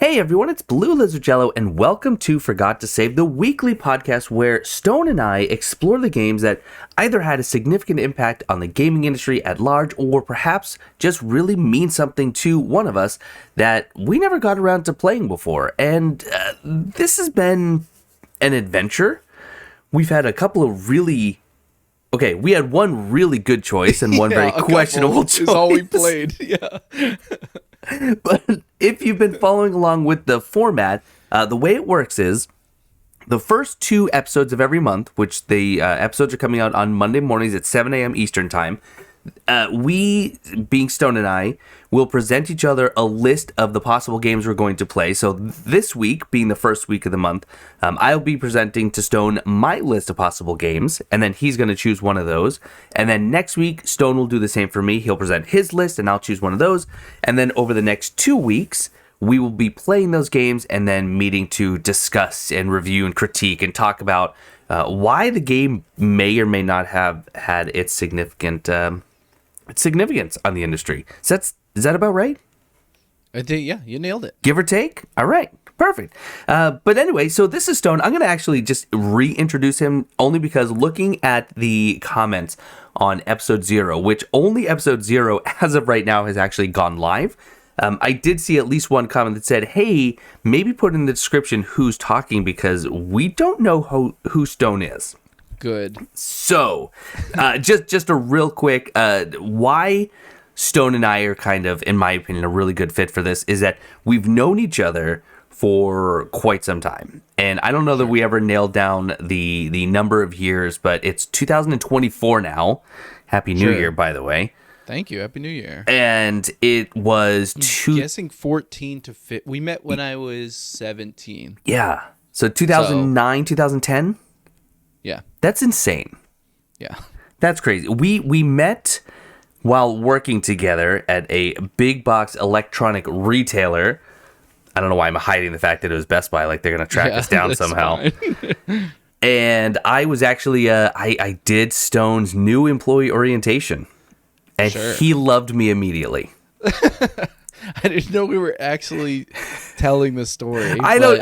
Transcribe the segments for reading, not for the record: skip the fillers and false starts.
Hey everyone, it's BlueLizardJello, and welcome to Forgot to Save, the weekly podcast where Stone and I explore the games that either had a significant impact on the gaming industry at large, or perhaps just really mean something to one of us that we never got around to playing before. And this has been an adventure. We've had a couple of really... Okay, we had one really good choice and one very questionable choice. Is all we played, yeah. But if you've been following along with the format, the way it works is the first 2 episodes of every month, which the episodes are coming out on Monday mornings at 7 a.m. Eastern Time, we, being Stone and I, will present each other a list of the possible games we're going to play. So this week, being the first week of the month, I'll be presenting to Stone my list of possible games, and then he's going to choose one of those. And then next week, Stone will do the same for me. He'll present his list, and I'll choose one of those. And then over the next 2 weeks, we will be playing those games and then meeting to discuss and review and critique and talk about why the game may or may not have had its significance on the industry. So is that about right? Yeah, you nailed it. Give or take? All right, perfect. But anyway, so this is Stone. I'm going to actually just reintroduce him only because looking at the comments on episode 0, which only episode 0 as of right now has actually gone live, I did see at least one comment that said, hey, maybe put in the description who's talking because we don't know who Stone is. Good. So, just a real quick, why Stone and I are kind of, in my opinion, a really good fit for this is that we've known each other for quite some time. And I don't know that we ever nailed down the number of years, but it's 2024 now. Happy New Year, by the way. Thank you. Happy New Year. And it was I'm guessing 14 to 15. We met when I was 17. Yeah. So 2009, 2010? Yeah. That's insane. Yeah. That's crazy. We met while working together at a big box electronic retailer. I don't know why I'm hiding the fact that it was Best Buy, like they're going to track us down somehow. And I was actually, I did Stone's new employee orientation. And he loved me immediately. I didn't know we were actually telling the story. I know.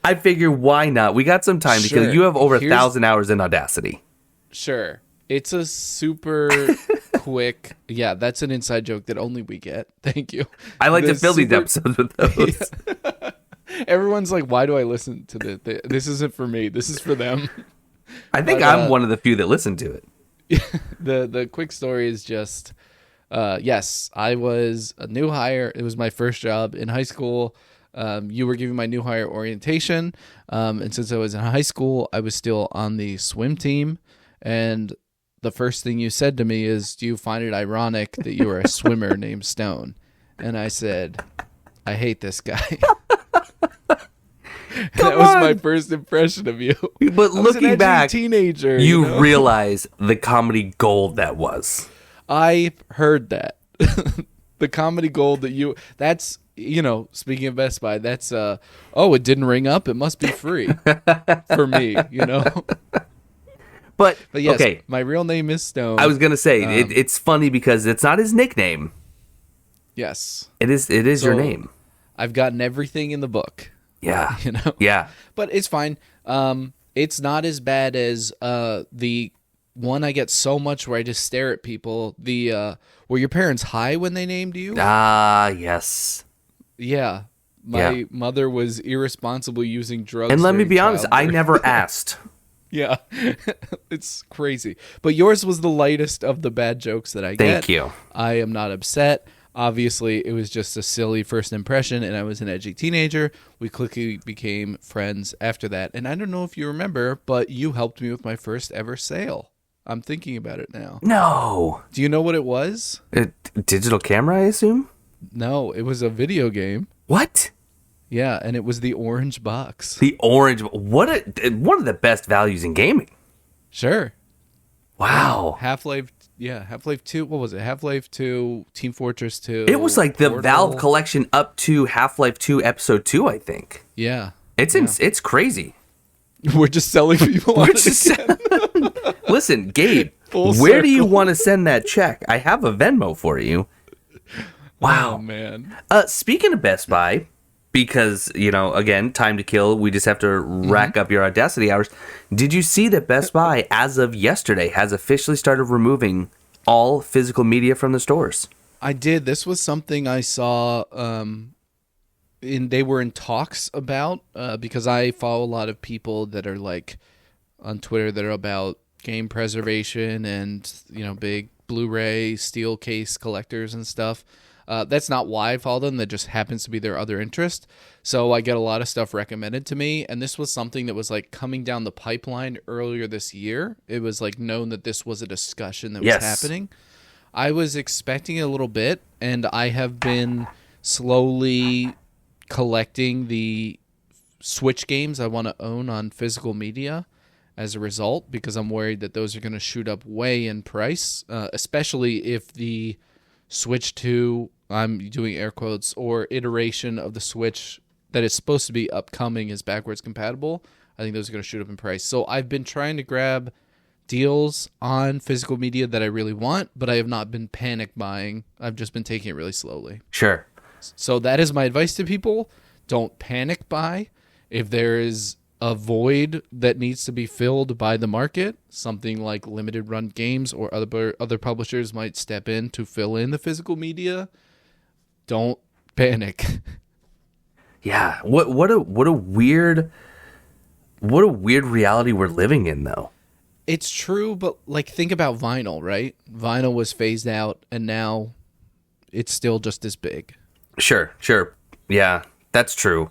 I figure why not? We got some time because you have over 1,000 hours in Audacity. Sure. It's a super quick. Yeah, that's an inside joke that only we get. Thank you. I like to fill these episodes with those. Yeah. Everyone's like, why do I listen to this? This isn't for me. This is for them. I think I'm one of the few that listen to it. The quick story is just, yes, I was a new hire. It was my first job in high school. You were giving my new hire orientation. And since I was in high school, I was still on the swim team. And the first thing you said to me is, do you find it ironic that you are a swimmer named Stone? And I said, I hate this guy. That was my first impression of you. But looking back, teenager, you realize the comedy gold that was. I heard that. The comedy gold that's, speaking of Best Buy, that's, it didn't ring up. It must be free for me, But yes, okay. My real name is Stone. I was going to say, it's funny because it's not his nickname. Yes. It is your name. I've gotten everything in the book. Yeah. Yeah. But it's fine. It's not as bad as the one I get so much where I just stare at people. Were your parents high when they named you? Ah, yes. Yeah. My mother was irresponsible using drugs. And let me be honest, I never asked. Yeah. It's crazy. But yours was the lightest of the bad jokes that I get. Thank you. I am not upset. Obviously, it was just a silly first impression, and I was an edgy teenager. We quickly became friends after that. And I don't know if you remember, but you helped me with my first ever sale. I'm thinking about it now. No. Do you know what it was? A digital camera, I assume? No, it was a video game. What? Yeah, and it was the orange box. The orange. One of the best values in gaming. Sure. Wow. Half-Life 2. What was it? Half-Life 2, Team Fortress 2. It was like the Portal. Valve collection up to Half-Life 2 Episode 2, I think. Yeah. It's crazy. We're just selling people on it again. Listen, Gabe, where do you want to send that check? I have a Venmo for you. Wow. Oh, man. Speaking of Best Buy, because, again, time to kill. We just have to rack up your Audacity hours. Did you see that Best Buy, as of yesterday, has officially started removing all physical media from the stores? I did. This was something I saw. They were in talks about because I follow a lot of people that are like on Twitter that are about game preservation and big Blu-ray steel case collectors and stuff. That's not why I follow them. That just happens to be their other interest. So I get a lot of stuff recommended to me, and this was something that was like coming down the pipeline earlier this year. It was like known that this was a discussion that was happening. I was expecting it a little bit, and I have been slowly collecting the Switch games I want to own on physical media as a result, because I'm worried that those are going to shoot up way in price, especially if the Switch 2, I'm doing air quotes, or iteration of the Switch that is supposed to be upcoming is backwards compatible. I think those are going to shoot up in price. So I've been trying to grab deals on physical media that I really want, but I have not been panic buying. I've just been taking it really slowly. Sure. So that is my advice to people. Don't panic buy. If there is a void that needs to be filled by the market, something like limited run games or other publishers might step in to fill in the physical media, don't panic. Yeah. What a weird reality we're living in, though. It's true, but like think about vinyl, right? Vinyl was phased out and now it's still just as big. Sure. Yeah, that's true.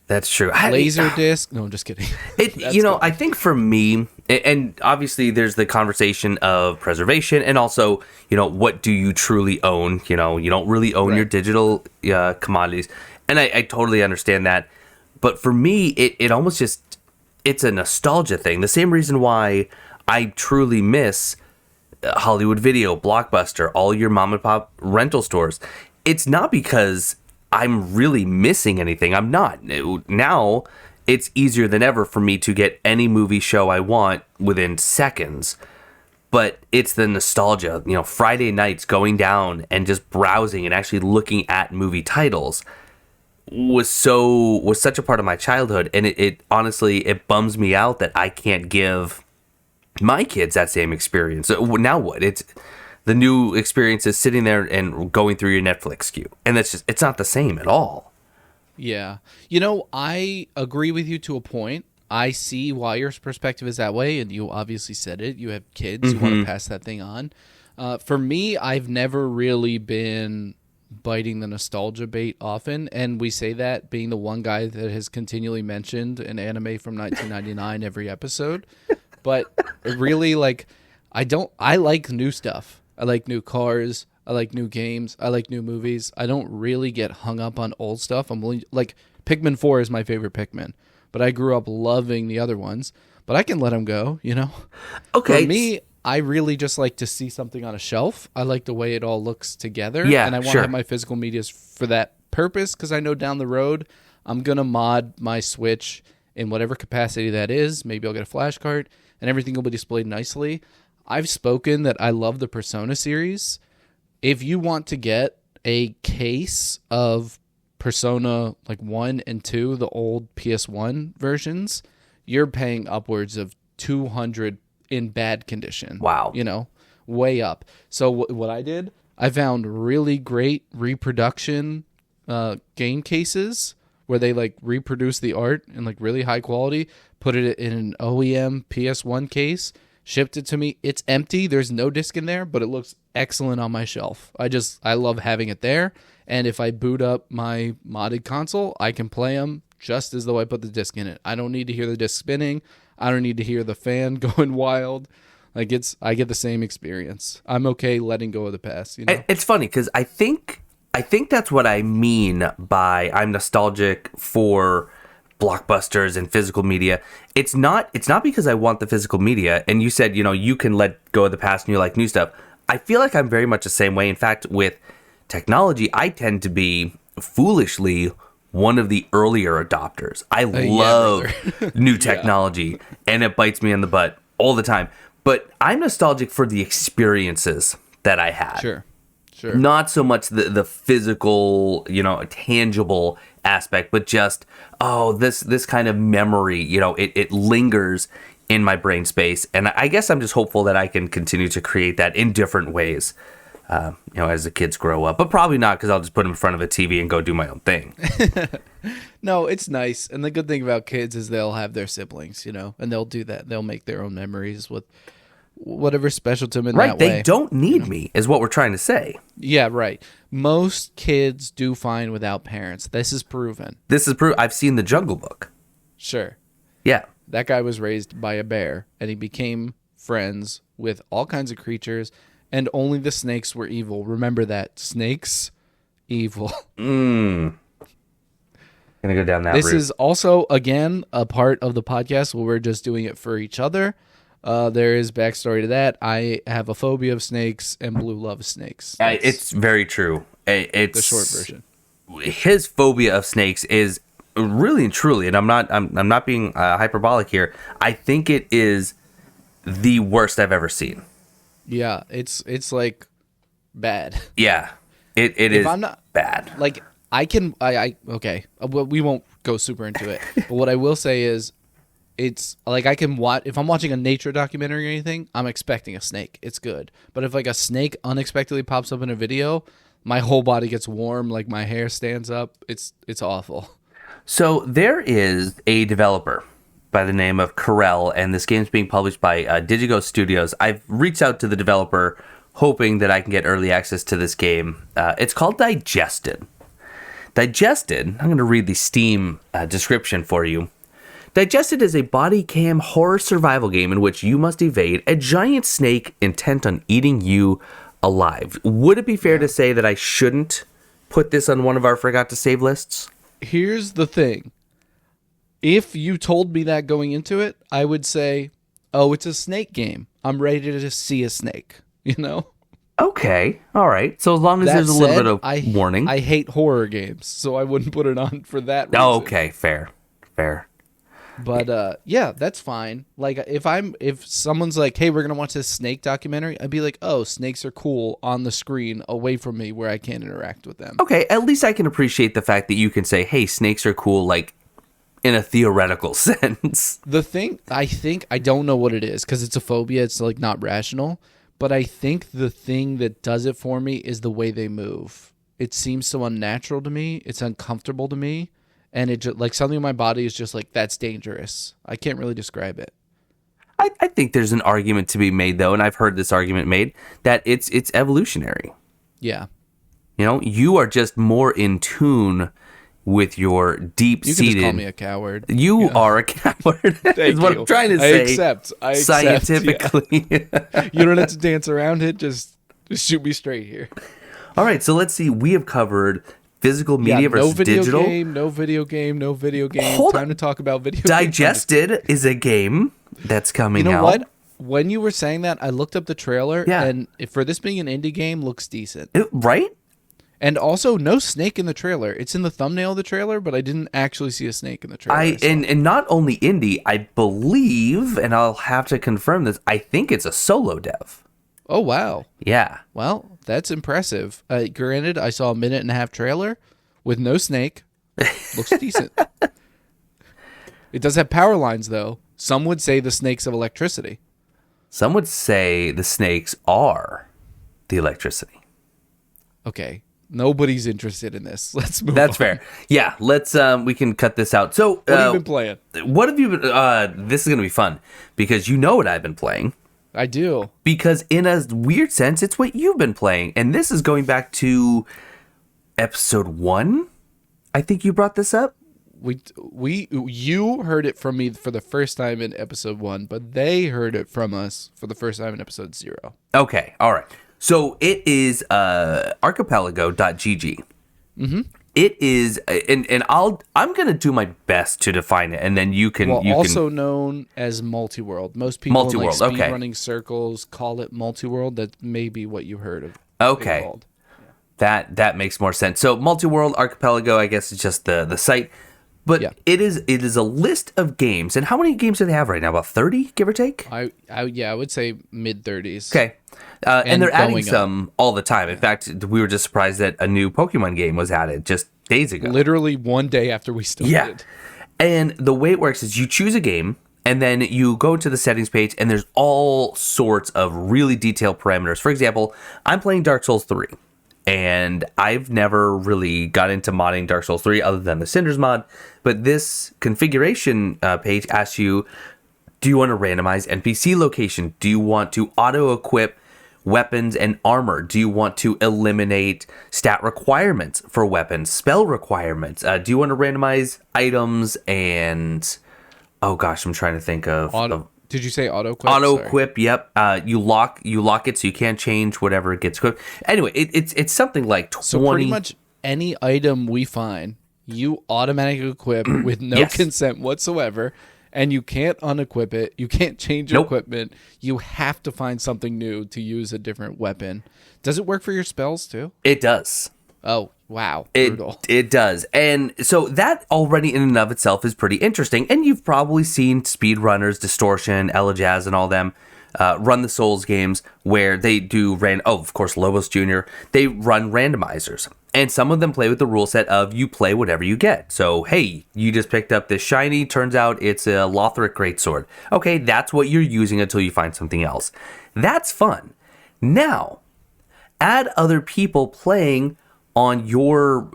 Laserdisc? No, I'm just kidding. I think for me, and obviously there's the conversation of preservation and also, what do you truly own? You don't really own your digital commodities. And I totally understand that. But for me, it almost just, it's a nostalgia thing. The same reason why I truly miss Hollywood Video, Blockbuster, all your mom and pop rental stores. It's not because I'm really missing anything. I'm not. Now, it's easier than ever for me to get any movie show I want within seconds. But it's the nostalgia. Friday nights going down and just browsing and actually looking at movie titles was such a part of my childhood. And it honestly, it bums me out that I can't give my kids that same experience. So now what? It's the new experience is sitting there and going through your Netflix queue. And it's not the same at all. Yeah. I agree with you to a point. I see why your perspective is that way. And you obviously said it. You have kids. You want to pass that thing on. For me, I've never really been biting the nostalgia bait often. And we say that being the one guy that has continually mentioned an anime from 1999 every episode. But really, I like new stuff. I like new cars. I like new games. I like new movies. I don't really get hung up on old stuff. Pikmin 4 is my favorite Pikmin, but I grew up loving the other ones. But I can let them go, Okay. For me, I really just like to see something on a shelf. I like the way it all looks together. Yeah, and I want to have my physical medias for that purpose because I know down the road I'm going to mod my Switch in whatever capacity that is. Maybe I'll get a flash card and everything will be displayed nicely. I've spoken that I love the Persona series. If you want to get a case of Persona 1 and 2, the old PS1 versions, you're paying upwards of $200 in bad condition. Wow. Way up. So what I did, I found really great reproduction game cases where they reproduce the art in really high quality, put it in an OEM PS1 case, shipped it to me. It's empty. There's no disc in there, but it looks excellent on my shelf. I love having it there. And if I boot up my modded console, I can play them just as though I put the disc in it. I don't need to hear the disc spinning. I don't need to hear the fan going wild. I get the same experience. I'm okay letting go of the past. It's funny because I think that's what I mean by I'm nostalgic for blockbusters and physical media. It's not because I want the physical media. And you said, you can let go of the past and you like new stuff. I feel like I'm very much the same way. In fact, with technology, I tend to be foolishly one of the earlier adopters. I love new technology and it bites me in the butt all the time. But I'm nostalgic for the experiences that I had. Sure. Not so much the physical, tangible aspect, but just, this kind of memory, it lingers in my brain space. And I guess I'm just hopeful that I can continue to create that in different ways, as the kids grow up. But probably not, because I'll just put them in front of a TV and go do my own thing. No, it's nice. And the good thing about kids is they'll have their siblings, and they'll do that. They'll make their own memories with whatever's special to them in that way. They don't need me, is what we're trying to say. Yeah, right. Most kids do fine without parents. This is proven. I've seen the Jungle Book. Sure. Yeah. That guy was raised by a bear, and he became friends with all kinds of creatures, and only the snakes were evil. Remember that. Snakes, evil. Gonna go down that route. This is also, again, a part of the podcast where we're just doing it for each other. There is backstory to that. I have a phobia of snakes, and Blue loves snakes. It's very true. It's the short version. His phobia of snakes is really and truly, and I'm not being hyperbolic here. I think it is the worst I've ever seen. Yeah, it's like bad. Yeah, it is. I'm not bad. Like okay. We won't go super into it. But what I will say is, it's like I can watch if I'm watching a nature documentary or anything. I'm expecting a snake. It's good. But if like a snake unexpectedly pops up in a video, my whole body gets warm. Like my hair stands up. It's awful. So there is a developer by the name of Carell, and this game's being published by Digigo Studios. I've reached out to the developer hoping that I can get early access to this game. It's called Digested. Digested, I'm going to read the Steam description for you. Digested is a body cam horror survival game in which you must evade a giant snake intent on eating you alive. Would it be fair to say that I shouldn't put this on one of our forgot to save lists? Here's the thing. If you told me that going into it, I would say, oh, it's a snake game. I'm ready to just see a snake, Okay, all right. So as long as there's a little bit of warning. I hate horror games, so I wouldn't put it on for that reason. Oh, okay, fair. But yeah, that's fine. Like if someone's like, "Hey, we're gonna watch this snake documentary," I'd be like, "Oh, snakes are cool on the screen, away from me, where I can't interact with them." Okay, at least I can appreciate the fact that you can say, "Hey, snakes are cool," like in a theoretical sense. The thing I don't know what it is because it's a phobia. It's like not rational. But I think the thing that does it for me is the way they move. It seems so unnatural to me. It's uncomfortable to me. And it just, like something in my body is just like, that's dangerous. I can't really describe it. I think there's an argument to be made, though, and I've heard this argument made, that it's evolutionary. Yeah. You are just more in tune with your deep-seated... You can just call me a coward. You are a coward. Is what I'm trying to say. I accept. Scientifically. Yeah. You don't have to dance around it. Just shoot me straight here. All right, so let's see. We have covered physical media versus digital. No video game. Time to talk about video games. Digested is a game that's coming out. You know what? When you were saying that, I looked up the trailer, yeah. And for this being an indie game, looks decent. Right? And also, no snake in the trailer. It's in the thumbnail of the trailer, but I didn't actually see a snake in the trailer. And not only indie, I believe, and I'll have to confirm this, I think it's a solo dev. Oh, wow. Yeah. Well, that's impressive. Granted, I saw a 1.5-minute trailer with no snake. Looks decent. It does have power lines, though. Some would say the snakes of electricity. Some would say the snakes are the electricity. Okay. Nobody's interested in this. Let's move on. That's fair. Yeah, let's we can cut this out. So what have you been playing? What have you been this is going to be fun because you know what I've been playing. I do. Because in a weird sense, it's what you've been playing. And this is going back to episode 1. I think you brought this up. You heard it from me for the first time in episode 1, but they heard it from us for the first time in episode 0. Okay. All right. So it is archipelago.gg. Mm-hmm. It is, and I'm gonna do my best to define it, and then you can. Also known as multi-world. Most people in like speed okay. running circles call it multi-world. That may be what you heard of. Okay, that makes more sense. So multi-world archipelago, I guess, is just the site, but yeah. It is a list of games. And how many games do they have right now? About 30, give or take. I would say mid-30s. Okay. And they're adding some all the time. In fact, we were just surprised that a new Pokemon game was added just days ago. Literally one day after we started. Yeah. And the way it works is you choose a game, and then you go to the settings page, and there's all sorts of really detailed parameters. For example, I'm playing Dark Souls 3, and I've never really got into modding Dark Souls 3 other than the Cinders mod. But this configuration page asks you, do you want to randomize NPC location? Do you want to auto-equip weapons and armor? Do you want to eliminate stat requirements for weapons, spell requirements? Do you want to randomize items and... Oh gosh, I'm trying to think of... Did you say auto-equip? Auto-equip, yep. You lock it so you can't change whatever gets equipped. Anyway, it's something like 20... So pretty much any item we find, you automatically equip with no consent whatsoever, and you can't unequip it. You can't change your equipment. You have to find something new to use a different weapon. Does it work for your spells too? It does. Oh, wow. Brutal. It does. And so that already in and of itself is pretty interesting. And you've probably seen speedrunners, Distortion, Elijaz, and all them run the Souls games where they do of course, Lobos Jr. They run randomizers. And some of them play with the rule set of you play whatever you get. So, hey, you just picked up this shiny. Turns out it's a Lothric Greatsword. Okay, that's what you're using until you find something else. That's fun. Now, add other people playing on your...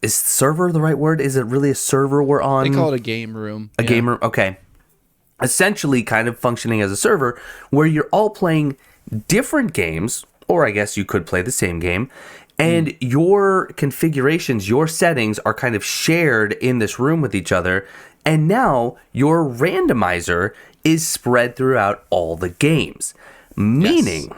Is server the right word? Is it really a server we're on? They call it a game room. A game room, okay. Essentially kind of functioning as a server where you're all playing different games, or I guess you could play the same game, and your configurations, your settings are kind of shared in this room with each other, and now your randomizer is spread throughout all the games. Meaning...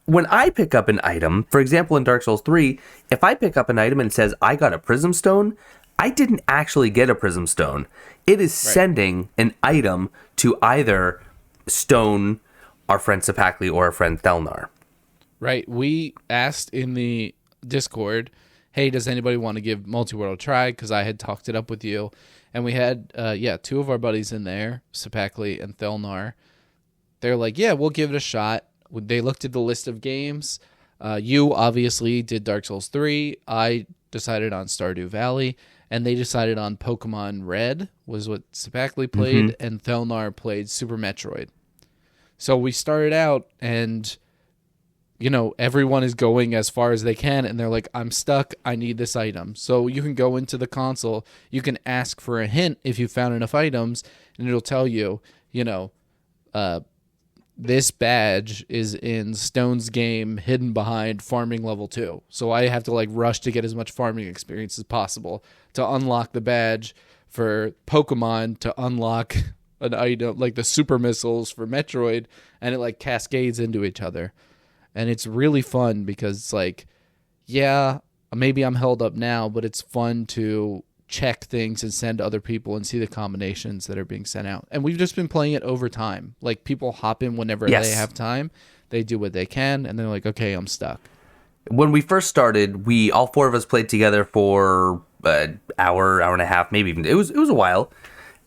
When I pick up an item, for example, in Dark Souls 3, if I pick up an item and it says, I got a Prism Stone, I didn't actually get a Prism Stone. It is sending an item to either Stone, our friend Sapakli, or our friend Thelnar. Right. We asked in the Discord, hey, does anybody want to give Multiworld a try? Because I had talked it up with you. And we had, two of our buddies in there, Sapakli and Thelnar. They're like, yeah, we'll give it a shot. They looked at the list of games. You obviously did Dark Souls 3. I decided on Stardew Valley. And they decided on Pokemon Red, was what Sapakli played. And Thelnar played Super Metroid. So we started out and, everyone is going as far as they can. And they're like, I'm stuck. I need this item. So you can go into the console. You can ask for a hint if you found enough items. And it'll tell you, this badge is in Stone's game hidden behind farming level 2. So I have to rush to get as much farming experience as possible to unlock the badge for Pokemon, to unlock an item like the super missiles for Metroid, and it cascades into each other. And it's really fun because maybe I'm held up now, but it's fun to check things and send to other people and see the combinations that are being sent out. And we've just been playing it over time. People hop in whenever they have time. They do what they can, and they're like, okay, I'm stuck. When we first started, all four of us played together for an hour and a half, maybe even. It was a while.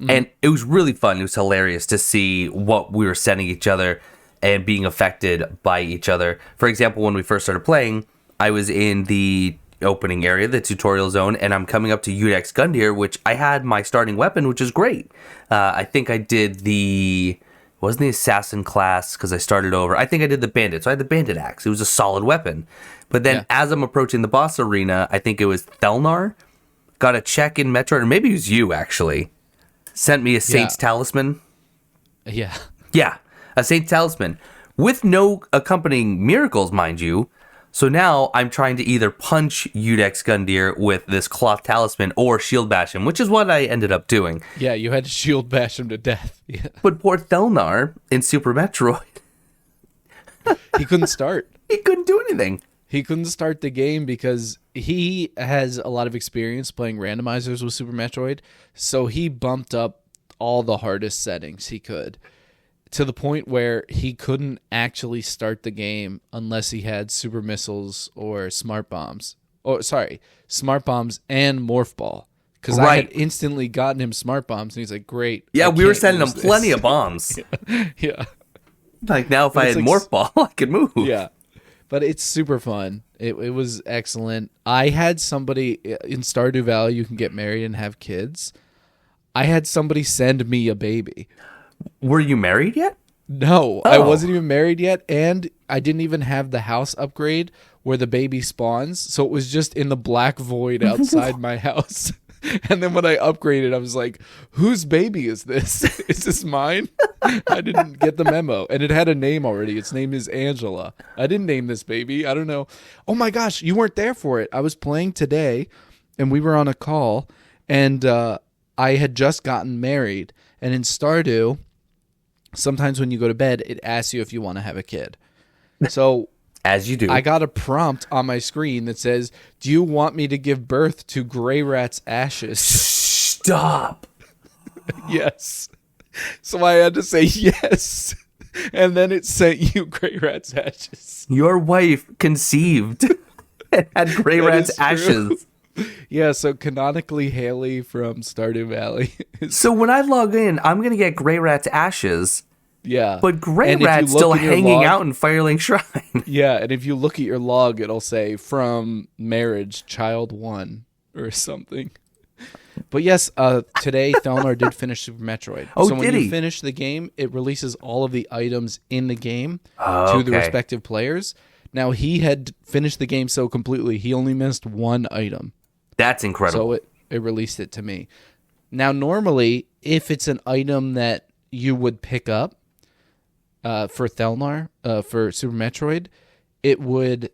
And it was really fun. It was hilarious to see what we were sending each other and being affected by each other. For example, when we first started playing, I was in the opening area, the tutorial zone, and I'm coming up to Udex Gundyr, which I had my starting weapon, which is great. I think I did wasn't the assassin class because I started over. I think I did the bandit, so I had the bandit axe. It was a solid weapon. But then as I'm approaching the boss arena, I think it was Thelnar, got a check in Metroid, or maybe it was you actually, sent me a Saint's Talisman. Yeah. Yeah, a Saint's Talisman with no accompanying miracles, mind you. So now I'm trying to either punch Udex Gundyr with this cloth talisman or shield bash him, which is what I ended up doing. Yeah, you had to shield bash him to death. Yeah. But poor Thelnar in Super Metroid, he couldn't start. He couldn't do anything. He couldn't start the game because he has a lot of experience playing randomizers with Super Metroid, so he bumped up all the hardest settings he could, to the point where he couldn't actually start the game unless he had super missiles or smart bombs. Smart bombs and morph ball. Because I had instantly gotten him smart bombs, and he's like, great. Yeah, we were sending him plenty of bombs. Yeah. Now if I had morph ball, I could move. Yeah. But it's super fun. It was excellent. I had somebody in Stardew Valley, you can get married and have kids. I had somebody send me a baby. Were you married yet? No, Oh. I wasn't even married yet, and I didn't even have the house upgrade where the baby spawns, so it was just in the black void outside my house. And then when I upgraded, I was like, whose baby is this? Is this mine? I didn't get the memo. And it had a name already. Its name is Angela. I didn't name this baby. I don't know. Oh my gosh, you weren't there for it. I was playing today, and we were on a call, and I had just gotten married. And in Stardew, sometimes when you go to bed, it asks you if you want to have a kid. So as you do, I got a prompt on my screen that says, do you want me to give birth to Gray Rat's ashes? Stop. Yes. So I had to say yes. And then it sent you Gray Rat's ashes. Your wife conceived and had Gray Rat's ashes. Yeah, so canonically Haley from Stardew Valley. So when I log in, I'm going to get Gray Rat's ashes. Yeah. But Gray And if you Rat's look still in your hanging log- out in Firelink Shrine. Yeah, and if you look at your log, it'll say from marriage, child 1 or something. But yes, today Thelnar did finish Super Metroid. Oh, so when did you he? finish the game, it releases all of the items in the game Oh, to the okay. respective players. Now, he had finished the game so completely, he only missed one item. That's incredible. So it released it to me. Now, normally, if it's an item that you would pick up for Thelnar, for Super Metroid, it would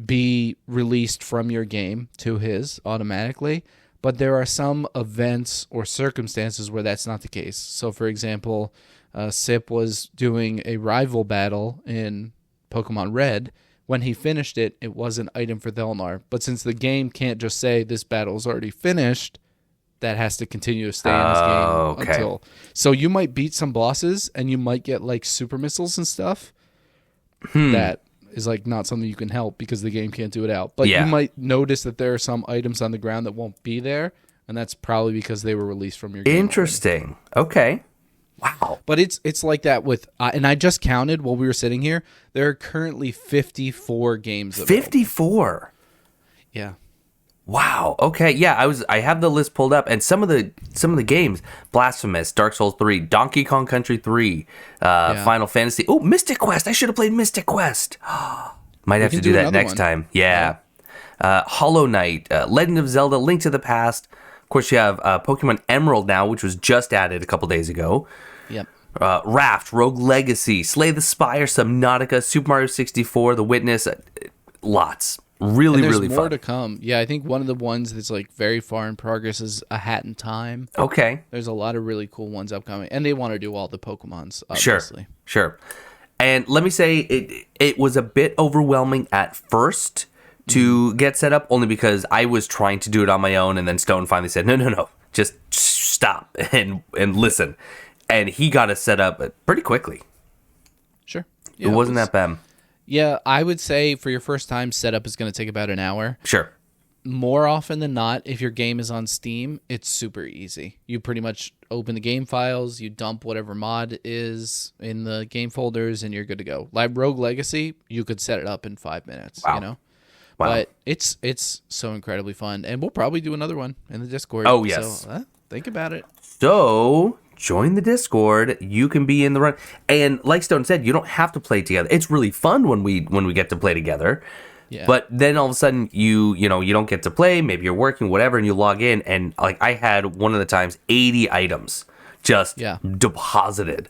be released from your game to his automatically. But there are some events or circumstances where that's not the case. So, for example, Sip was doing a rival battle in Pokemon Red. When he finished it, it was an item for Thelnar. But since the game can't just say this battle is already finished, that has to continue to stay in this game Okay. until. So you might beat some bosses and you might get like super missiles and stuff. That is like not something you can help because the game can't do it out. But Yeah. you might notice that there are some items on the ground that won't be there, and that's probably because they were released from your game. Interesting. Okay. Wow. But it's like that with, and I just counted while we were sitting here. There are currently 54 games available. 54. Yeah. Wow. Okay. Yeah, I have the list pulled up, and some of the games: Blasphemous, Dark Souls 3, Donkey Kong Country 3, Final Fantasy. Oh, Mystic Quest. I should have played Mystic Quest. Might have to can do do that another next one. time. Yeah. Hollow Knight, Legend of Zelda: Link to the Past. Of course, you have Pokemon Emerald now, which was just added a couple days ago. Yep. Raft, Rogue Legacy, Slay the Spire, Subnautica, Super Mario 64, The Witness. Lots. Really, And there's really more fun. to come. Yeah, I think one of the ones that's like very far in progress is A Hat in Time. Okay. There's a lot of really cool ones upcoming, and they want to do all the Pokemons, Sure, obviously. sure. And let me say, it was a bit overwhelming at first to get set up, only because I was trying to do it on my own, and then Stone finally said, no, just stop and listen. And he got us set up pretty quickly. Sure. It wasn't that bad. Yeah, I would say for your first time, setup is going to take about an hour. Sure. More often than not, if your game is on Steam, it's super easy. You pretty much open the game files, you dump whatever mod is in the game folders, and you're good to go. Like Rogue Legacy, you could set it up in 5 minutes, Wow. you know? Wow. But it's so incredibly fun, and we'll probably do another one in the Discord. Oh, yes. So, think about it. So join the Discord. You can be in the run. And like Stone said, you don't have to play together. It's really fun when we get to play together. Yeah. But then all of a sudden you don't get to play. Maybe you're working, whatever, and you log in, and like I had one of the times 80 items just deposited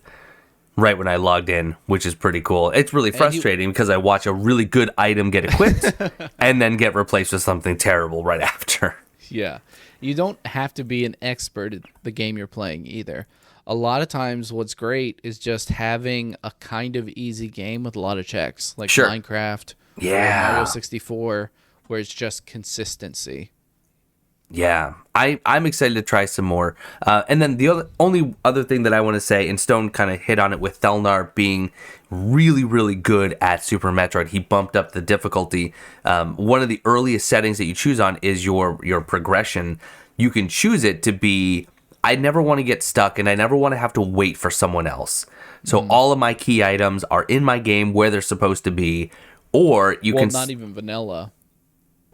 right when I logged in, which is pretty cool. It's really frustrating because I watch a really good item get equipped and then get replaced with something terrible right after. Yeah. You don't have to be an expert at the game you're playing either. A lot of times what's great is just having a kind of easy game with a lot of checks, like Sure. Minecraft or Yeah. Mario 64, where it's just consistency. Yeah, I'm excited to try some more. And then the only other thing that I want to say, and Stone kind of hit on it with Thelnar being really, really good at Super Metroid. He bumped up the difficulty. One of the earliest settings that you choose on is your progression. You can choose it to be, I never want to get stuck, and I never want to have to wait for someone else. So all of my key items are in my game where they're supposed to be, or you Well, can... not even vanilla.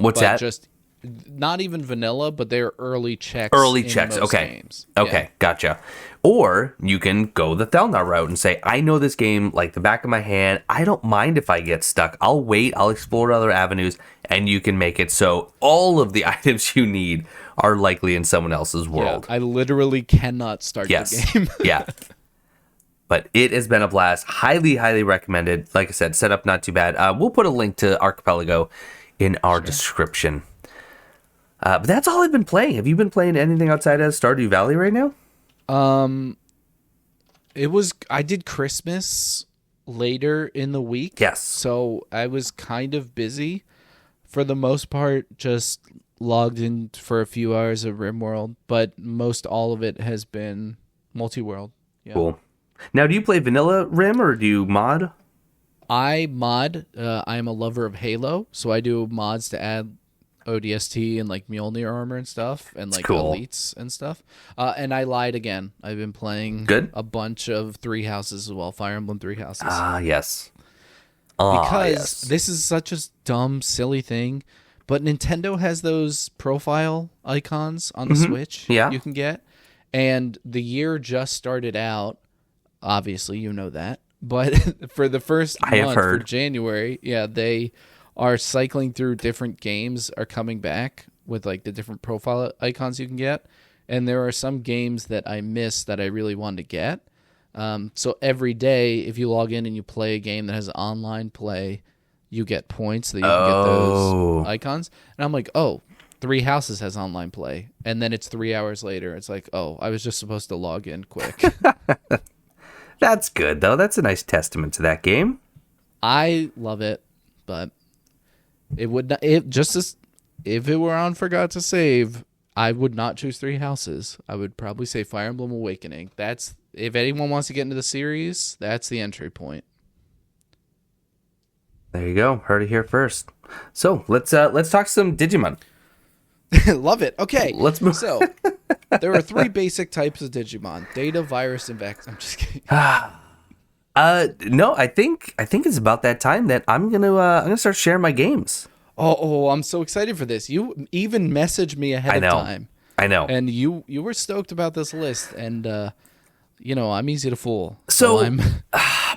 What's but that? Just not even vanilla, but they're early checks. Early in checks. most Okay. Games. Okay. Yeah. Gotcha. Or you can go the Thelnar route and say, I know this game like the back of my hand. I don't mind if I get stuck. I'll wait. I'll explore other avenues, and you can make it so all of the items you need are likely in someone else's world. Yeah, I literally cannot start the game. Yeah. But it has been a blast. Highly, highly recommended. Like I said, setup not too bad. We'll put a link to Archipelago in our description. But that's all I've been playing. Have you been playing anything outside of Stardew Valley right now? I did Christmas later in the week. Yes. So I was kind of busy. For the most part, just logged in for a few hours of RimWorld, but most all of it has been multi-world. Yeah. Cool. Now, do you play vanilla Rim or do you mod? I mod. I'm a lover of Halo, so I do mods to add ODST and like Mjolnir armor and stuff, and like cool. elites and stuff. And I lied again. I've been playing a bunch of Three Houses as well, Fire Emblem Three Houses. Ah, yes. Because this is such a dumb, silly thing, but Nintendo has those profile icons on the Switch you can get, and the year just started out. Obviously, you know that. But for the first month, for January, they are cycling through different games are coming back with like the different profile icons you can get. And there are some games that I missed that I really wanted to get. So every day, if you log in and you play a game that has online play, you get points that you can get those icons. And I'm like, Three Houses has online play. And then it's 3 hours later. It's like, I was just supposed to log in quick. That's good, though. That's a nice testament to that game. I love it, but it would not. If it were on Forgot to Save, I would not choose Three Houses. I would probably say Fire Emblem Awakening. That's if anyone wants to get into the series, that's the entry point. There you go. Heard it here first. So let's talk some Digimon. Love it. Okay, let's move. So there are 3 basic types of Digimon: Data, Virus, and Vex. I'm just kidding. No, I think it's about that time that I'm gonna start sharing my games. I'm so excited for this. You even messaged me ahead of time. I know. And you were stoked about this list, and I'm easy to fool. So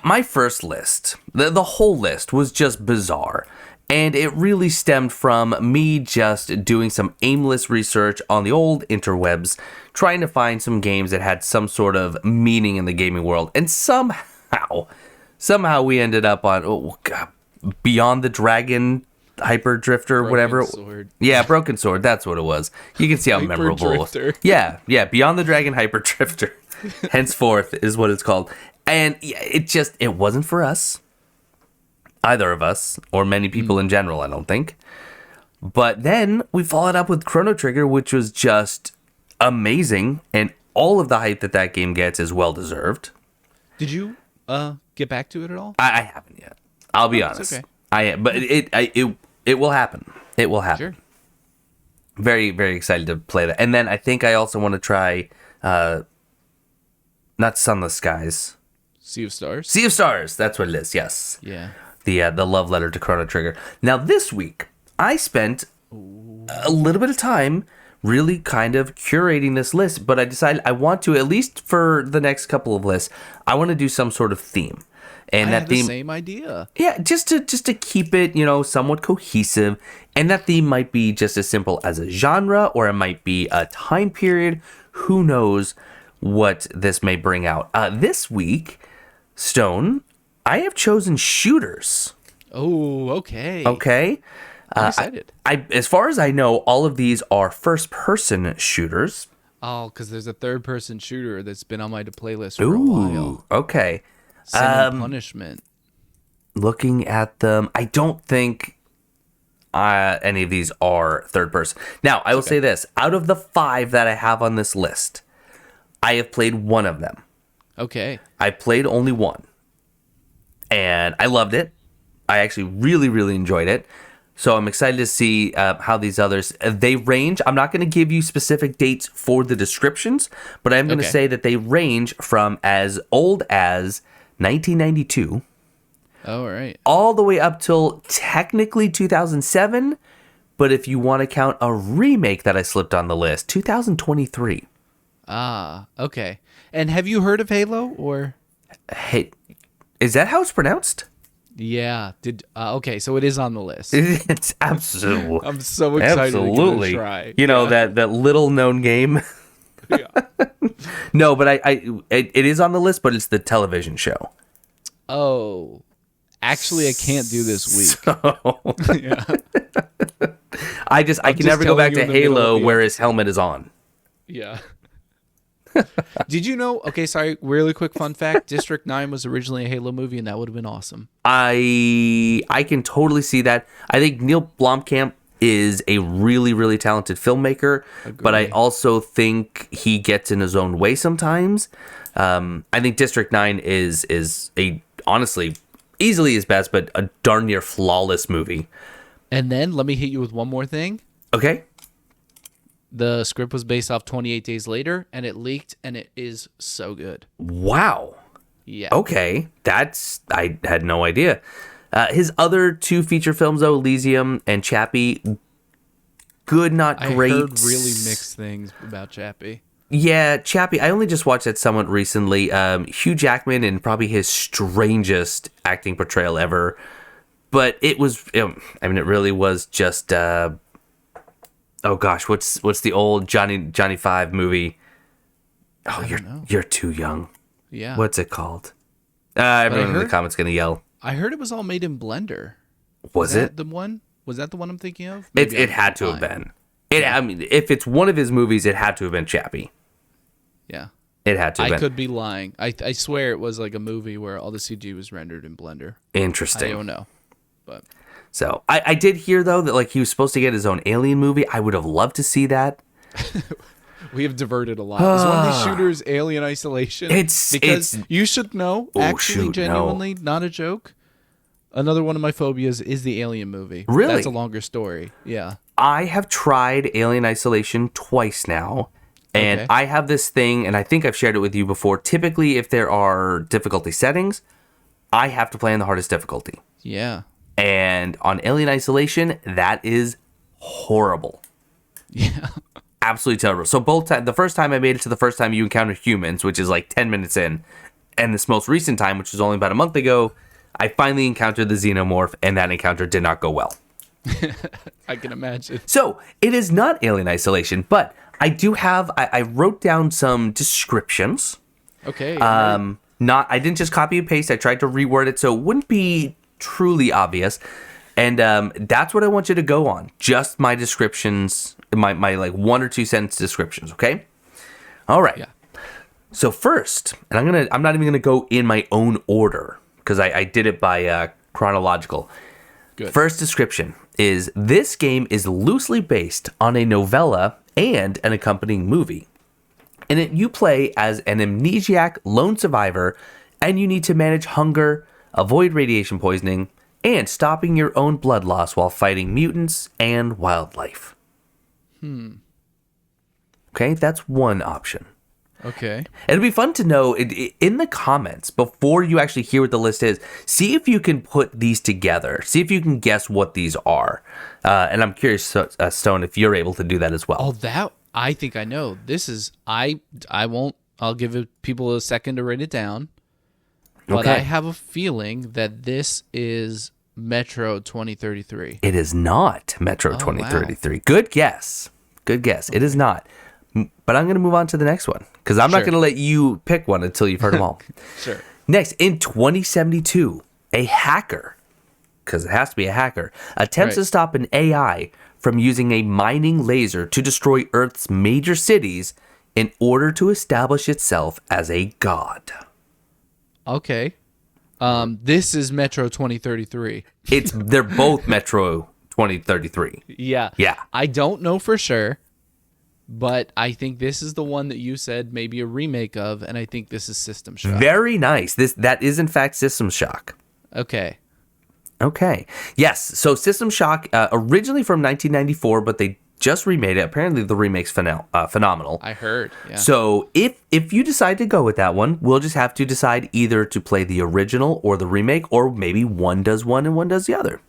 my first list, the whole list was just bizarre. And it really stemmed from me just doing some aimless research on the old interwebs, trying to find some games that had some sort of meaning in the gaming world. And somehow we ended up on Beyond the Dragon, Hyper Drifter, whatever. Sword. Yeah, Broken Sword. That's what it was. You can see how memorable it was. Yeah, Beyond the Dragon, Hyper Drifter. Henceforth is what it's called. And it wasn't for us. Either of us, or many people in general, I don't think. But then we followed up with Chrono Trigger, which was just amazing, and all of the hype that game gets is well deserved. Did you get back to it at all? I haven't yet. I'll be honest. Okay. But it will happen. It will happen. Sure. Very, very excited to play that. And then I think I also want to try, not Sunless Skies. Sea of Stars? Sea of Stars. That's what it is. Yes. Yeah. The love letter to Chrono Trigger. Now, this week, I spent a little bit of time really kind of curating this list, but I decided I want to, at least for the next couple of lists, I want to do some sort of theme. And I had the same idea. Yeah, just to keep it, somewhat cohesive. And that theme might be just as simple as a genre, or it might be a time period. Who knows what this may bring out. This week, Stone, I have chosen shooters. Oh, okay. Okay. I'm excited. As far as I know, all of these are first-person shooters. Oh, because there's a third-person shooter that's been on my playlist for a while. Okay. Sin and Punishment. Looking at them, I don't think any of these are third-person. Now, I will say this. Out of the 5 that I have on this list, I have played one of them. Okay. I played only one. And I loved it. I actually really, really enjoyed it. So I'm excited to see how these others, they range. I'm not going to give you specific dates for the descriptions, but I'm going to say that they range from as old as 1992. Oh, right. All the way up till technically 2007, But if you want to count a remake that I slipped on the list, 2023. Ah, okay. And have you heard of Halo or? Hey, is that how it's pronounced? Yeah. Okay, so it is on the list. It's absolutely. I'm so excited to give it a try. You know, that little known game. Yeah. No, but it is on the list, but it's the television show. Oh. Actually, I can't do this week. So, Yeah. I can never go telling back you to in the middle Halo of the where his helmet is on. Yeah. Did you know? Okay, sorry. Really quick fun fact: District 9 was originally a Halo movie, and that would have been awesome. I can totally see that. I think Neil Blomkamp is a really, really talented filmmaker, but I also think he gets in his own way sometimes. I think District 9 is a honestly easily his best, but a darn near flawless movie. And then let me hit you with one more thing. Okay. The script was based off 28 Days Later, and it leaked, and it is so good. Wow. Yeah. Okay. I had no idea. His other two feature films, though, Elysium and Chappie, good, not great. I heard really mixed things about Chappie. Yeah, Chappie, I only just watched that somewhat recently. Hugh Jackman in probably his strangest acting portrayal ever. But it was, it really was just, oh gosh, what's the old Johnny Five movie? Oh, you're too young. Yeah. What's it called? Everyone in the comments going to yell. I heard it was all made in Blender. Was it? The one? Was that the one I'm thinking of? It had to have been. I mean, if it's one of his movies, it had to have been Chappie. Yeah. It had to have been. I could be lying. I swear it was like a movie where all the CG was rendered in Blender. Interesting. I don't know. But so I did hear though that like he was supposed to get his own Alien movie. I would have loved to see that. We have diverted a lot. Is one of these shooters Alien Isolation? Because you should know, genuinely, not a joke. Another one of my phobias is the Alien movie. Really? That's a longer story. Yeah. I have tried Alien Isolation twice now. And Okay. I have this thing, and I think I've shared it with you before. Typically, if there are difficulty settings, I have to play on the hardest difficulty. Yeah. And on Alien Isolation, that is horrible. Yeah. Absolutely terrible. So the first time I made it to the first time you encounter humans, which is like 10 minutes in, and this most recent time, which was only about a month ago, I finally encountered the xenomorph, and that encounter did not go well. I can imagine. So it is not Alien Isolation, but I do have, I wrote down some descriptions. Okay. I didn't just copy and paste. I tried to reword it so it wouldn't be truly obvious. And that's what I want you to go on. Just my descriptions, my like 1 or 2 sentence descriptions, okay? All right. Yeah. So first, and I'm not even gonna go in my own order because I did it by chronological. Good. First description is this game is loosely based on a novella and an accompanying movie. In it, you play as an amnesiac lone survivor, and you need to manage hunger, avoid radiation poisoning, and stopping your own blood loss while fighting mutants and wildlife. Okay, that's one option. Okay. It'll be fun to know in the comments before you actually hear what the list is. See if you can put these together. See if you can guess what these are. And I'm curious, Stone, if you're able to do that as well. Oh, that I think I know. This is I won't. I'll give people a second to write it down. But Okay. I have a feeling that this is Metro 2033. It is not Metro 2033. Good guess. Good guess. It is not. But I'm going to move on to the next one because I'm not Sure. going to let you pick one until you've heard them all. Sure. Next, in 2072, a hacker, because it has to be a hacker, attempts Right. to stop an AI from using a mining laser to destroy Earth's major cities in order to establish itself as a god. Okay. This is Metro 2033. They're both Metro 2033. Yeah. Yeah. I don't know for sure, but I think this is the one that you said maybe a remake of, and I think this is System Shock. Very nice. That is in fact System Shock. Okay. Okay. Yes. So System Shock, originally from 1994, but they just remade it. Apparently the remake's phenomenal. I heard. Yeah. So if you decide to go with that one, we'll just have to decide either to play the original or the remake, or maybe one does one and one does the other.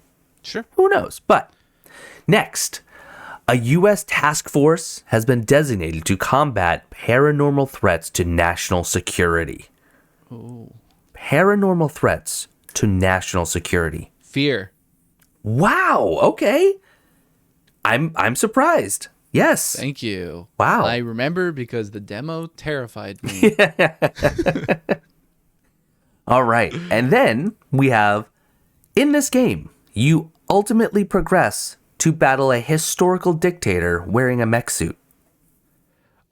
Sure. Who knows? But Next, a U.S. task force has been designated to combat paranormal threats to national security. Oh. Paranormal threats to national security. Fear. Wow. Okay. I'm surprised. Yes. Thank you. Wow. I remember because the demo terrified me. All right. And then we have, in this game, you ultimately progress to battle a historical dictator wearing a mech suit.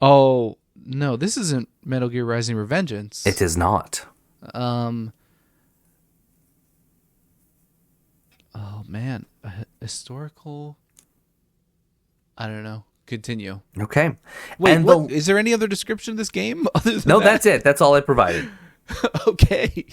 Oh, no, this isn't Metal Gear Rising Revengeance. It is not. Oh, man. A historical... I don't know. Continue. Okay. Wait, and what? Is there any other description of this game other than No, that? that's it. That's all I provided. Okay.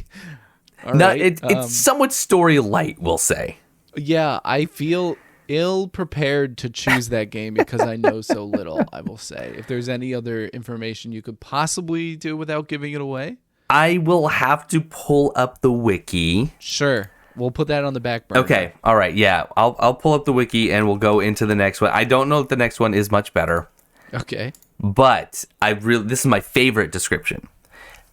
All No, right. it's somewhat story light, we'll say. Yeah, I feel ill prepared to choose that game because I know so little, I will say. If there's any other information you could possibly do without giving it away? I will have to pull up the wiki. Sure. We'll put that on the back burner. Okay. All right. Yeah. I'll pull up the wiki and we'll go into the next one. I don't know if the next one is much better. Okay. But this is my favorite description.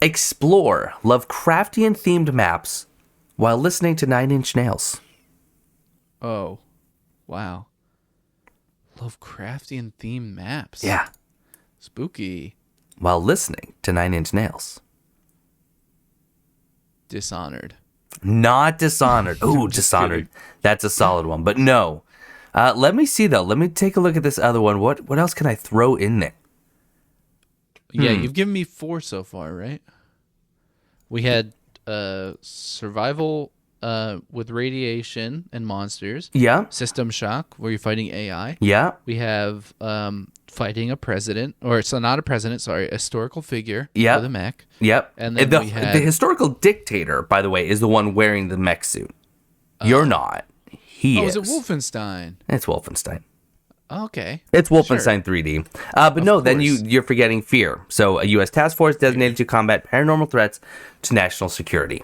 Explore Lovecraftian themed maps while listening to Nine Inch Nails. Oh. Wow. Lovecraftian themed maps. Yeah. Spooky. While listening to Nine Inch Nails. Dishonored. Not Dishonored. Ooh, Dishonored. kidding. That's a solid one. But no. Let me see, though. Let me take a look at this other one. What else can I throw in there? Yeah, you've given me 4 so far, right? We had survival with radiation and monsters. Yeah. System Shock, where you're fighting AI. Yeah. We have fighting a president, or it's not a president, sorry, a historical figure Yep. with a mech. Yep. And then the we had... the historical dictator, by the way, is the one wearing the mech suit. You're not. He is. is it Wolfenstein? It's Wolfenstein. Okay. It's Wolfenstein 3D. But no, then course. you're forgetting Fear. So a U.S. task force designated to combat paranormal threats to national security.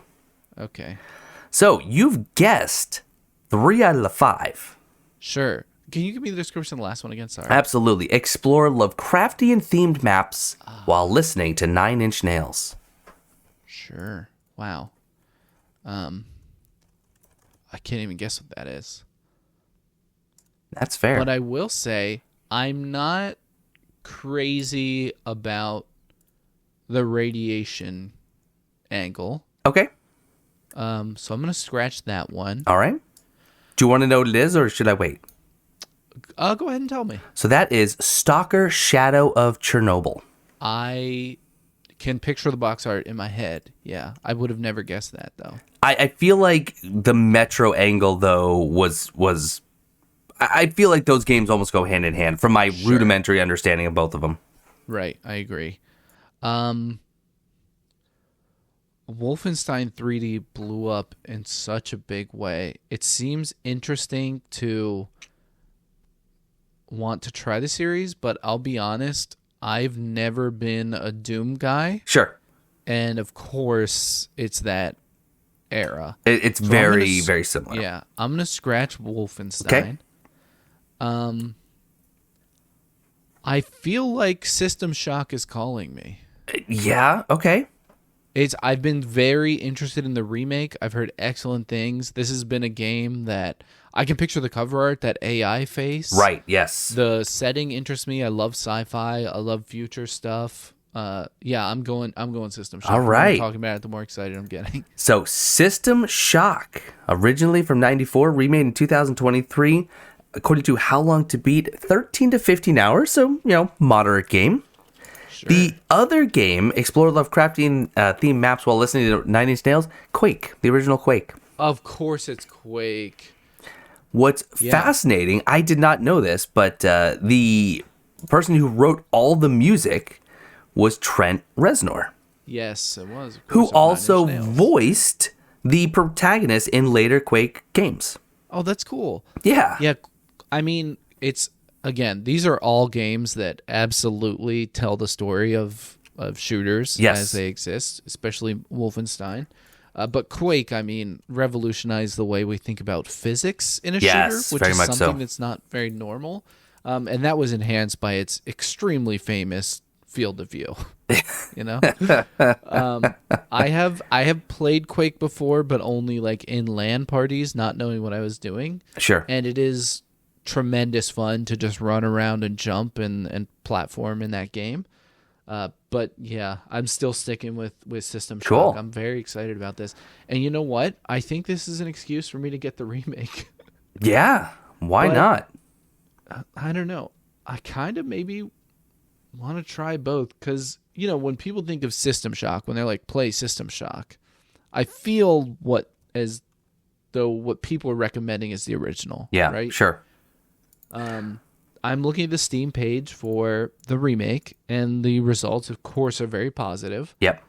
Okay. So you've guessed 3 out of the 5. Sure. Can you give me the description of the last one again? Sorry. Absolutely. Explore Lovecraftian themed maps while listening to Nine Inch Nails. Sure. Wow. I can't even guess what that is. That's fair. But I will say, I'm not crazy about the radiation angle. Okay. So I'm going to scratch that one. All right. Do you want to know what it is, or should I wait? Go ahead and tell me. So that is Stalker Shadow of Chernobyl. I can picture the box art in my head. Yeah, I would have never guessed that, though. I feel like the Metro angle, though, was I feel like those games almost go hand in hand from my rudimentary understanding of both of them. Right, I agree. Wolfenstein 3D blew up in such a big way. It seems interesting to want to try the series, but I'll be honest, I've never been a Doom guy. Sure. And of course, it's that era. It's So very, very similar. Yeah, I'm going to scratch Wolfenstein. Okay. I feel like System Shock is calling me. Yeah, okay. I've been very interested in the remake. I've heard excellent things. This has been a game that I can picture the cover art, that AI face. Right, yes. The setting interests me. I love sci-fi. I love future stuff. Yeah, I'm going System Shock. All The more right. I'm talking about it, the more excited I'm getting. So System Shock, originally from 94, remade in 2023, according to How Long to Beat, 13 to 15 hours, so, moderate game. Sure. The other game, explore Lovecraftian theme maps while listening to Nine Inch Nails, Quake, the original Quake. Of course it's Quake. What's fascinating, I did not know this, but the person who wrote all the music was Trent Reznor, Yes, it was. Of who course, of Nine also Inch Nails. voiced the protagonist in later Quake games. Oh, that's cool. Yeah. Yeah, I mean, it's again, these are all games that absolutely tell the story of shooters Yes. as they exist, especially Wolfenstein. But Quake, I mean, revolutionized the way we think about physics in a Yes, shooter, which very is much something so. that's not very normal. And that was enhanced by its extremely famous field of view. You know, I have played Quake before, but only like in LAN parties, not knowing what I was doing. Sure. And it is tremendous fun to just run around and jump and platform in that game. But yeah, I'm still sticking with System Shock. Cool. I'm very excited about this. And you know what? I think this is an excuse for me to get the remake. Yeah. Why But- not? I don't know. I kind of maybe want to try both because, you know, when people think of System Shock, when they're like, play System Shock, I feel what people are recommending is the original. Yeah. Right? Sure. I'm looking at the Steam page for the remake, and the results, of course, are very positive. Yep.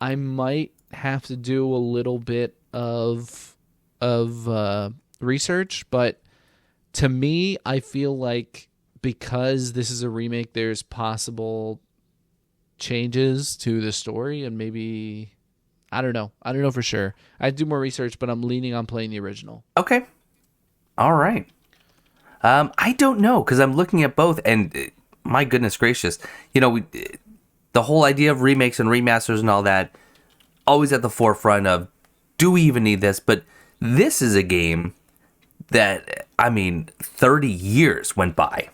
I might have to do a little bit of research, but to me, I feel like because this is a remake, there's possible changes to the story, and maybe I don't know for sure. I'd do more research, but I'm leaning on playing the original. Okay. All right. I don't know because I'm looking at both, and my goodness gracious, you know, the whole idea of remakes and remasters and all that, always at the forefront of, do we even need this? But this is a game that, I mean, 30 years went by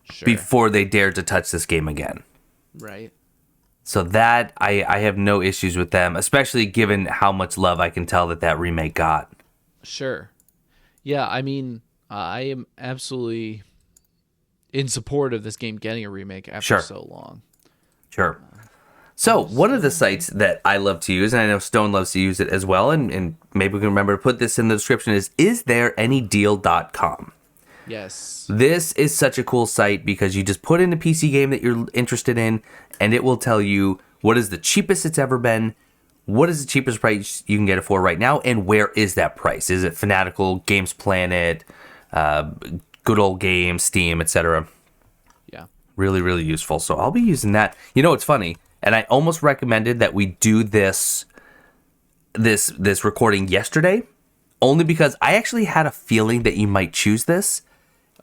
Sure. before they dared to touch this game again. Right. So that, I have no issues with them, especially given how much love I can tell that remake got. Sure. Yeah, I mean, I am absolutely in support of this game getting a remake after Sure. so long. Sure. So one of the sites that I love to use, and I know Stone loves to use it as well, and maybe we can remember to put this in the description, is istthereanydeal.com. Yes. This is such a cool site because you just put in a PC game that you're interested in, and it will tell you what is the cheapest it's ever been, what is the cheapest price you can get it for right now, and where is that price? Is it Fanatical, Games Planet, Good Old Games, Steam, etc.? Yeah. Really, really useful. So I'll be using that. You know, it's funny, and I almost recommended that we do this recording yesterday, only because I actually had a feeling that you might choose this.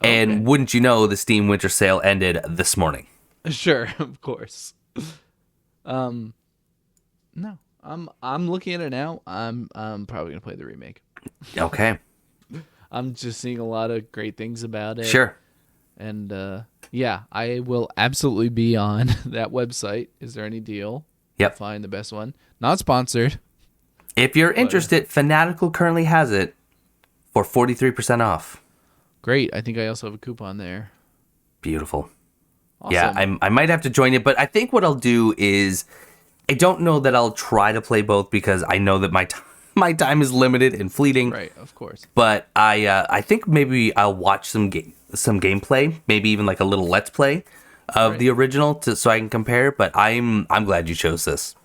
Okay. And wouldn't you know, the Steam Winter Sale ended this morning. Sure, of course. No. I'm looking at it now. I'm probably going to play the remake. Okay. I'm just seeing a lot of great things about it. Sure. And yeah, I will absolutely be on that website. Is there any deal? Yep. Find the best one. Not sponsored. If you're interested, Fanatical currently has it for 43% off. Great. I think I also have a coupon there. Beautiful. Awesome. Yeah, I might have to join it, but I think what I'll do is, I don't know that I'll try to play both because I know that my time is limited and fleeting. Right, of course. But I think maybe I'll watch some gameplay, maybe even like a little let's play of the original so I can compare. But I'm glad you chose this.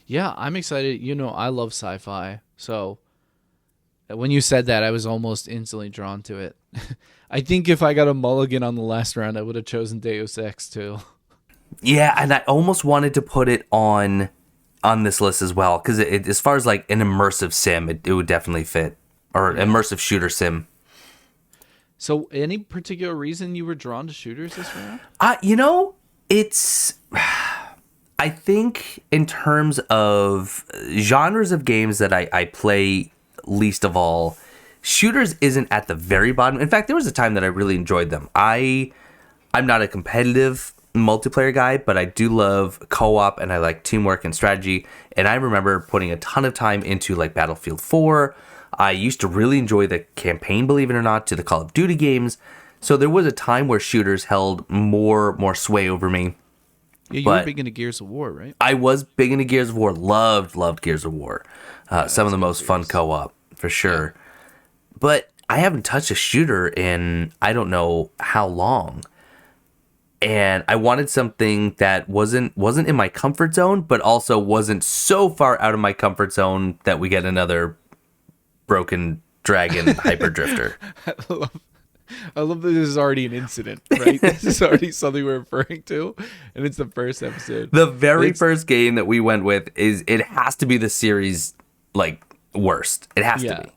Yeah, I'm excited. You know, I love sci-fi. So when you said that, I was almost instantly drawn to it. I think if I got a mulligan on the last round, I would have chosen Deus Ex too. Yeah, and I almost wanted to put it on this list as well because as far as like an immersive sim, it would definitely fit, or immersive shooter sim. So any particular reason you were drawn to shooters this round? You know, it's, I think in terms of genres of games that I play least of all, shooters isn't at the very bottom. In fact, there was a time that I really enjoyed them. I'm not a competitive multiplayer guy, but I do love co-op and I like teamwork and strategy. And I remember putting a ton of time into like Battlefield 4. I used to really enjoy the campaign, believe it or not, to the Call of Duty games. So there was a time where shooters held more sway over me. Yeah, you But- were big into Gears of War, right? I was big into Gears of War. Loved Gears of War. Some of the most fun co-op for sure. But I haven't touched a shooter in I don't know how long. And I wanted something that wasn't in my comfort zone, but also wasn't so far out of my comfort zone that we get another Broken Dragon Hyper Drifter. I love that this is already an incident, right? This is already something we're referring to, and it's the first episode. The very first game that we went with it has to be the series like worst. It has to be.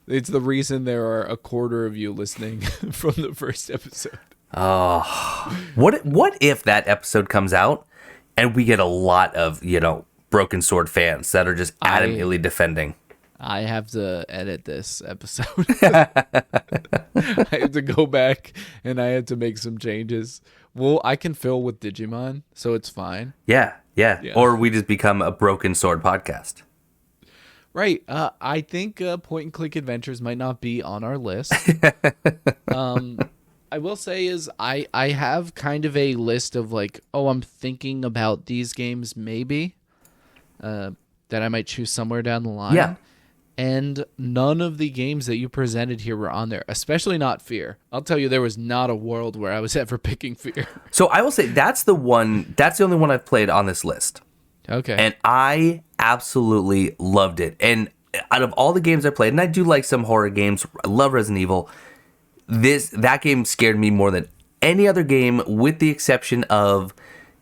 It's the reason there are a quarter of you listening from the first episode. Oh, what if that episode comes out and we get a lot of, Broken Sword fans that are just adamantly defending? I have to edit this episode. I have to go back and I have to make some changes. Well, I can fill with Digimon, so it's fine. Yeah. Or we just become a Broken Sword podcast. Right. I think point and click adventures might not be on our list. I will say is I have kind of a list of like, I'm thinking about these games maybe that I might choose somewhere down the line. Yeah. And none of the games that you presented here were on there, especially not Fear. I'll tell you, there was not a world where I was ever picking Fear. So I will say that's the only one I've played on this list. Okay. And I absolutely loved it. And out of all the games I played, and I do like some horror games, I love Resident Evil, that game scared me more than any other game, with the exception of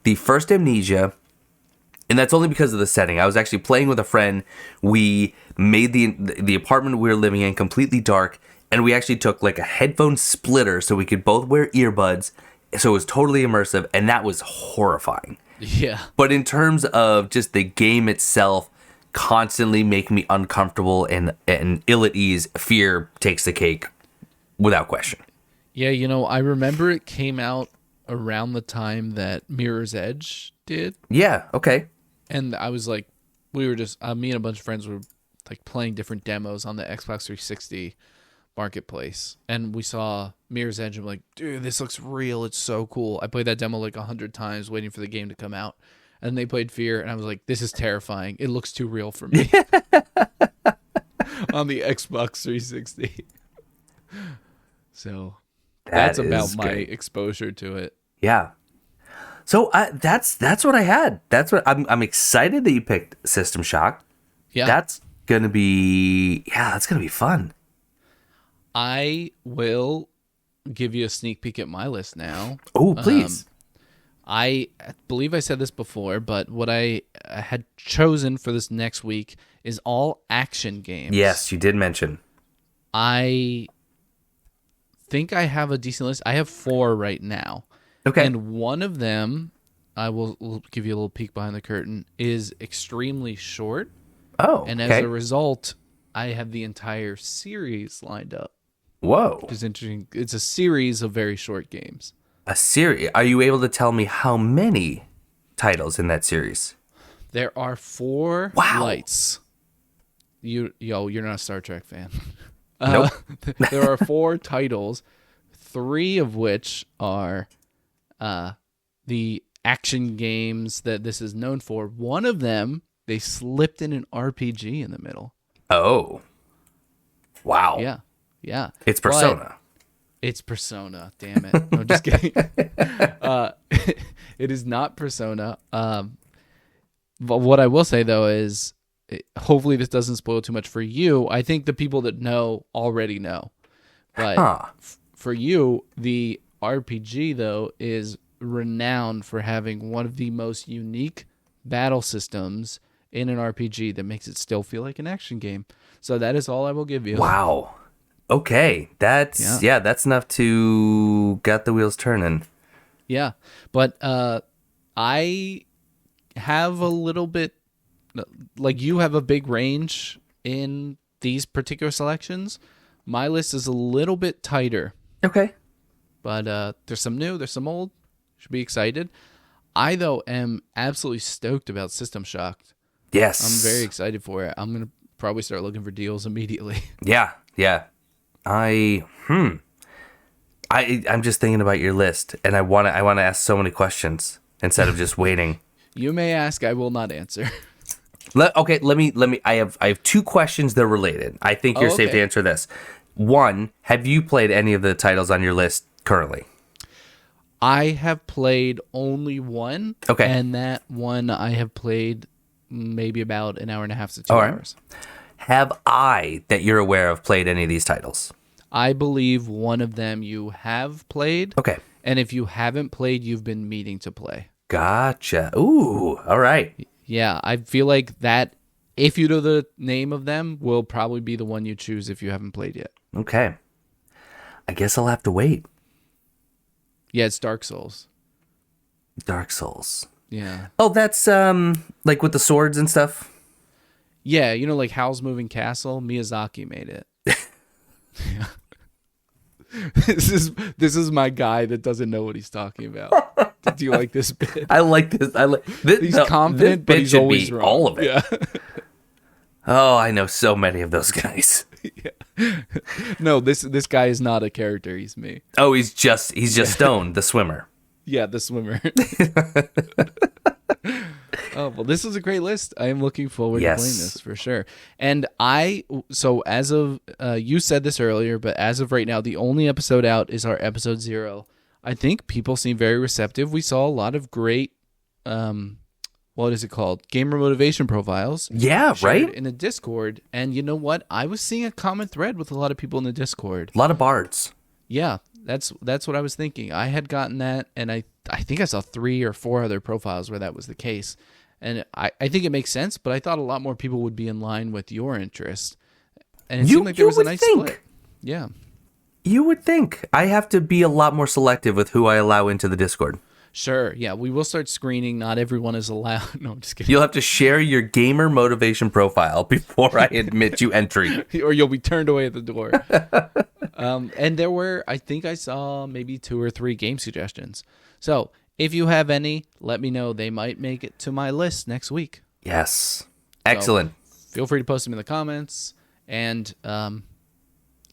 the first Amnesia. And that's only because of the setting. I was actually playing with a friend. We made the apartment we were living in completely dark, and we actually took like a headphone splitter so we could both wear earbuds. So it was totally immersive, and that was horrifying. Yeah. But in terms of just the game itself constantly making me uncomfortable and ill at ease, Fear takes the cake without question. Yeah, I remember it came out around the time that Mirror's Edge did. Yeah, okay. And I was like, we were just, me and a bunch of friends were like playing different demos on the Xbox 360 marketplace. And we saw Mirror's Edge and I'm like, dude, this looks real. It's so cool. I played that demo like 100 times waiting for the game to come out. And they played Fear and I was like, this is terrifying. It looks too real for me. On the Xbox 360. So that's about my exposure to it. Yeah. So that's what I had. That's what I'm excited that you picked System Shock. Yeah. That's gonna be fun. I will give you a sneak peek at my list now. Oh, please. I believe I said this before, but what I had chosen for this next week is all action games. Yes, you did mention. I think I have a decent list. I have 4 right now. Okay. And one of them, I will give you a little peek behind the curtain, is extremely short. Oh, and as a result, I have the entire series lined up. Whoa. Which is interesting. It's a series of very short games. A series? Are you able to tell me how many titles in that series? There are 4 lights. You're not a Star Trek fan. Nope. There are 4 titles, 3 of which are the action games that this is known for. One of them, they slipped in an RPG in the middle. Oh. Wow. Yeah. It's Persona. It's Persona, damn it. I'm just kidding. It is not Persona. But what I will say, though, is hopefully this doesn't spoil too much for you. I think the people that know already know. But for you, the RPG, though, is renowned for having one of the most unique battle systems in an RPG that makes it still feel like an action game. So that is all I will give you. Wow. Okay. That's enough to get the wheels turning. Yeah. But I have a little bit, like you have a big range in these particular selections. My list is a little bit tighter. Okay. But there's some new, there's some old. Should be excited. I, though, am absolutely stoked about System Shock. Yes. I'm very excited for it. I'm going to probably start looking for deals immediately. Yeah. I'm just thinking about your list, and I want to ask so many questions instead of just waiting. You may ask, I will not answer. Let me. I have 2 questions that are related. I think you're safe to answer this. One, have you played any of the titles on your list currently? I have played only one. Okay. And that one I have played maybe about an hour and a half to 2 hours. Have I, that you're aware of, played any of these titles? I believe one of them you have played. Okay. And if you haven't played, you've been meaning to play. Gotcha. Ooh, all right. Yeah, I feel like that if you know the name of them, will probably be the one you choose if you haven't played yet. Okay. I guess I'll have to wait. Yeah, it's Dark Souls. Dark Souls. Yeah. Oh, that's like with the swords and stuff. Yeah, like Howl's Moving Castle. Miyazaki made it. Yeah. This is my guy that doesn't know what he's talking about. Do you like this bit? I like this. He's confident, but he's always wrong. All of it. Yeah. Oh, I know so many of those guys. Yeah. No, this guy is not a character. He's me. Oh, he's just Stone, the swimmer. Yeah, the swimmer. Oh, well, this is a great list. I am looking forward to playing this for sure. And so as of, you said this earlier, but as of right now, the only episode out is our episode 0. I think people seem very receptive. We saw a lot of great, what is it called? Gamer motivation profiles. Yeah, right? In the Discord. And you know what? I was seeing a common thread with a lot of people in the Discord. A lot of bards. Yeah, that's what I was thinking. I had gotten that, and I think I saw 3 or 4 other profiles where that was the case. And I think it makes sense, but I thought a lot more people would be in line with your interest. And it seemed like there was a nice split. Yeah. You would think. I have to be a lot more selective with who I allow into the Discord. Sure. Yeah, we will start screening. Not everyone is allowed. No, I'm just kidding. You'll have to share your gamer motivation profile before I admit you entry. Or you'll be turned away at the door. And there were, I think I saw maybe 2 or 3 game suggestions. So if you have any, let me know. They might make it to my list next week. Yes. Excellent. So feel free to post them in the comments. And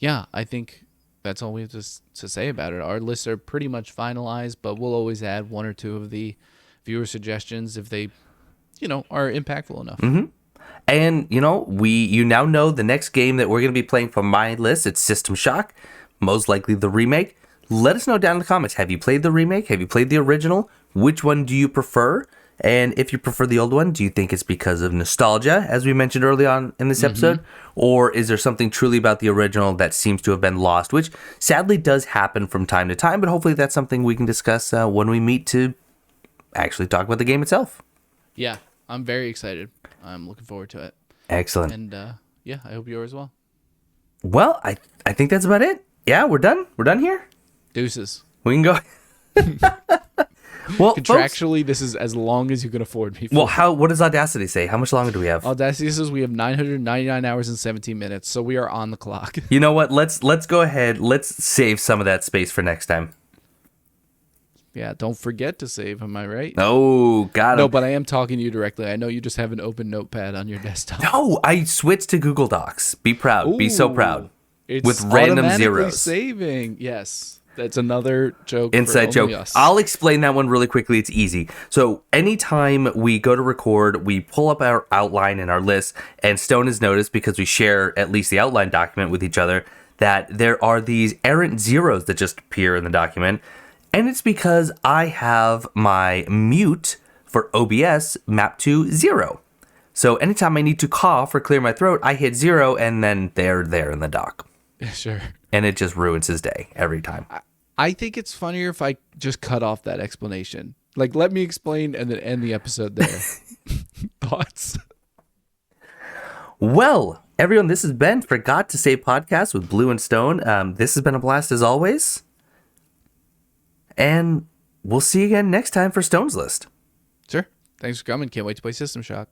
yeah, I think that's all we have to say about it. Our lists are pretty much finalized, but we'll always add 1 or 2 of the viewer suggestions if they, are impactful enough. Mm-hmm. And, you now know the next game that we're going to be playing from my list. It's System Shock, most likely the remake. Let us know down in the comments. Have you played the remake? Have you played the original? Which one do you prefer? And if you prefer the old one, do you think it's because of nostalgia, as we mentioned early on in this episode? Or is there something truly about the original that seems to have been lost, which sadly does happen from time to time, but hopefully that's something we can discuss when we meet to actually talk about the game itself. Yeah, I'm very excited. I'm looking forward to it. Excellent. And yeah, I hope you are as well. Well, I think that's about it. Yeah, we're done. We're done here. Deuces. We can go. Well, contractually, this is as long as you can afford me. Well, what does Audacity say? How much longer do we have? Audacity says we have 999 hours and 17 minutes, so we are on the clock. You know what? Let's go ahead. Let's save some of that space for next time. Yeah, don't forget to save. Am I right? Oh, got it. No, but I am talking to you directly. I know you just have an open notepad on your desktop. No, I switched to Google Docs. Be proud. Ooh, be so proud. It's with random zeros. Saving. Yes. That's another joke. Inside joke. Us. I'll explain that one really quickly. It's easy. So anytime we go to record, we pull up our outline and our list, and Stone has noticed, because we share at least the outline document with each other, that there are these errant zeros that just appear in the document. And it's because I have my mute for OBS mapped to 0. So anytime I need to cough or clear my throat, I hit 0, and then they're there in the doc. Sure. And it just ruins his day every time. I think it's funnier if I just cut off that explanation. Like, let me explain and then end the episode there. Thoughts? Well, everyone, this has been Forgot to Say Podcast with Blue and Stone. This has been a blast as always. And we'll see you again next time for Stone's List. Sure. Thanks for coming. Can't wait to play System Shock.